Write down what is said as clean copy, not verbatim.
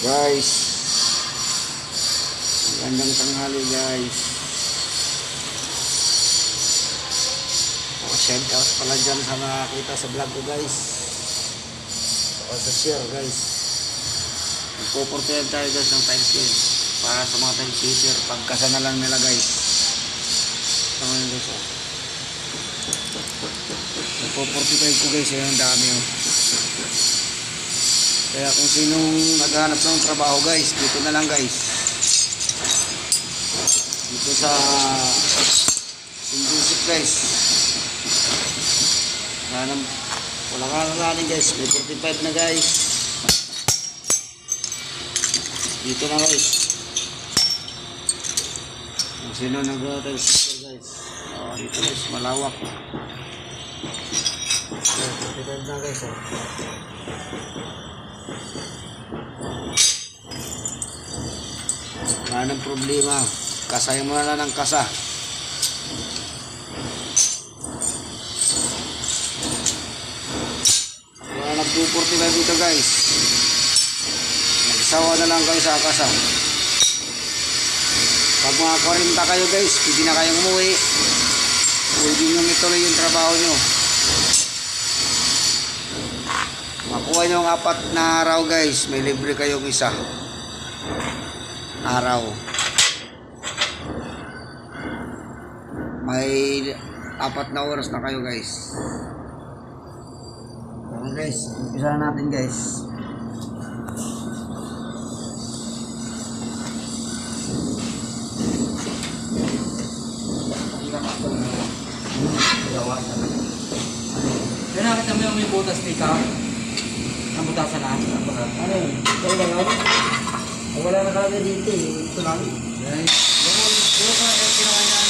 Guys, magandang tanghali guys. Shout out pala dyan sa nakakita sa vlog ko guys. O sa share guys. Magpo-portayan tayo guys ng tiles guys. Para sa mga tiles sitter. Pagkasa na lang nila guys. Ito ngayon guys. Magpo-portayan ko guys. Yan ang dami oh. Kaya kung sinong naghahanap ng trabaho guys, dito na lang guys. Dito sa Sindusip guys. Wala ka natin guys. May 45 na guys. Dito na guys. Kung sino naghahanap guys. Dito guys, malawak. 45 na guys oh. Wala nang problema. Kasaya mo na lang ng kasa. Wala nagpupurti na dito guys. Magsawa na lang kayo sa kasa. Pag mga 40 kayo guys, hindi na kayong umuwi. Pwede nyo ituloy yung trabaho nyo. Makuha nyo ang 4 na araw guys. May libre kayong isa araw. May 4 na oras na kayo guys. Okay guys, umpisa na natin guys. Kaya nakita mo yung may butas dito? Ang butasan na? Ano yun? Ito ba yun? Wala na kagad dito eh. Ito lang. Guys, gano'n ka kinawa niya